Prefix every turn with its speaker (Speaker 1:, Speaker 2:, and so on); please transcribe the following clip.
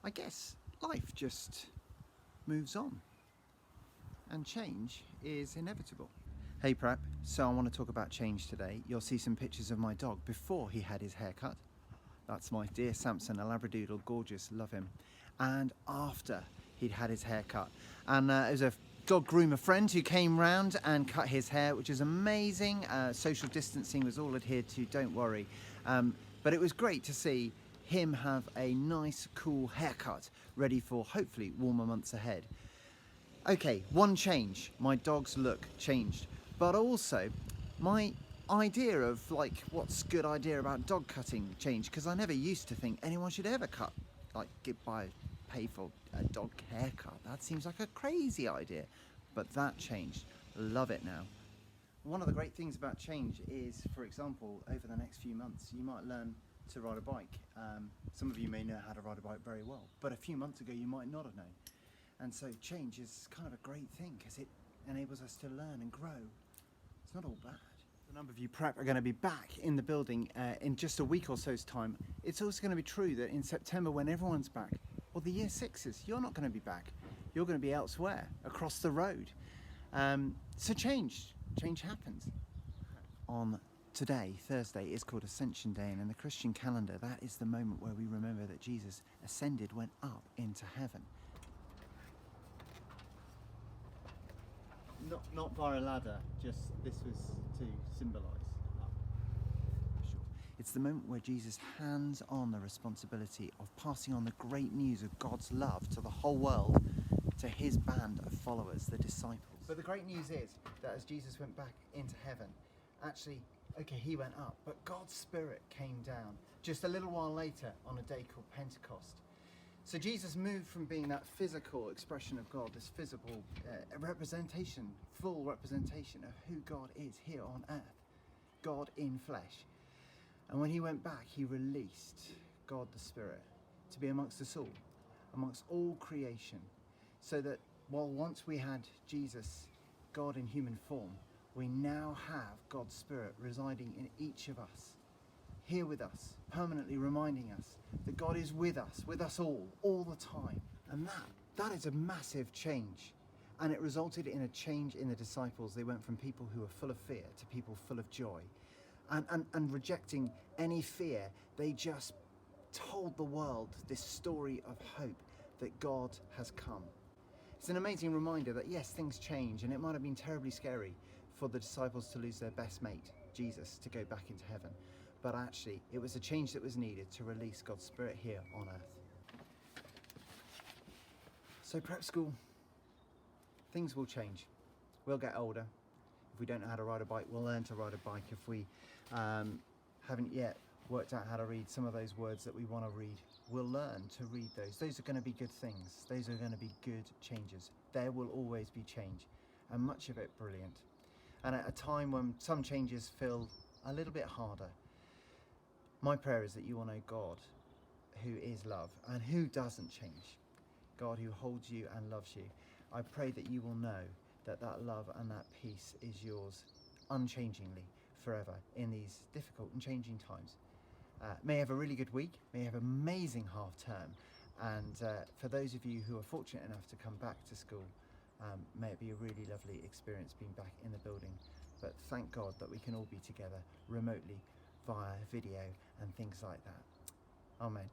Speaker 1: I guess life just moves on and change is inevitable. Hey Prep, so I want to talk about change today. You'll see some pictures of my dog before he had his haircut. That's my dear Samson, a Labradoodle, gorgeous, love him. And after he'd had his haircut. And it was a dog groomer friend who came round and cut his hair, which is amazing. Social distancing was all adhered to, don't worry. But it was great to see him have a nice, cool haircut, ready for hopefully warmer months ahead. Okay, one change, my dog's look changed, but also my idea of like what's good idea about dog cutting changed, because I never used to think anyone should ever cut, like pay for a dog haircut. That seems like a crazy idea, but that changed. Love it now. One of the great things about change is, for example, over the next few months, you might learn to ride a bike. Some of you may know how to ride a bike very well, but a few months ago you might not have known. And so change is kind of a great thing because it enables us to learn and grow. It's not all bad. A number of you prep are going to be back in the building in just a week or so's time. It's also going to be true that in September, when everyone's back, well, the year sixes, you're not going to be back. You're going to be elsewhere, across the road. So change happens. On today, Thursday, is called Ascension Day, and in the Christian calendar, that is the moment where we remember that Jesus ascended, went up into heaven. Not via a ladder, just this was to symbolise up. Sure. It's the moment where Jesus hands on the responsibility of passing on the great news of God's love to the whole world, to his band of followers, the disciples. But the great news is that as Jesus went back into heaven, actually, okay, he went up, but God's Spirit came down just a little while later on a day called Pentecost. So Jesus moved from being that physical expression of God, this physical representation, full representation of who God is here on earth, God in flesh. And when he went back, he released God the Spirit to be amongst us all, amongst all creation, so that while once we had Jesus, God in human form, we now have God's Spirit residing in each of us, here with us, permanently reminding us that God is with us all the time. And that is a massive change. And it resulted in a change in the disciples. They went from people who were full of fear to people full of joy. And rejecting any fear, they just told the world this story of hope that God has come. It's an amazing reminder that yes, things change, and it might have been terribly scary for the disciples to lose their best mate, Jesus, to go back into heaven. But actually, it was a change that was needed to release God's Spirit here on earth. So prep school, things will change. We'll get older. If we don't know how to ride a bike, we'll learn to ride a bike. If we haven't yet worked out how to read some of those words that we want to read, we'll learn to read those. Those are going to be good things. Those are going to be good changes. There will always be change, and much of it brilliant. And at a time when some changes feel a little bit harder, my prayer is that you will know God, who is love and who doesn't change. God who holds you and loves you. I pray that you will know that that love and that peace is yours unchangingly forever in these difficult and changing times. May you have a really good week. May you have an amazing half term. And for those of you who are fortunate enough to come back to school, may it be a really lovely experience being back in the building. But thank God that we can all be together remotely via video and things like that. Amen.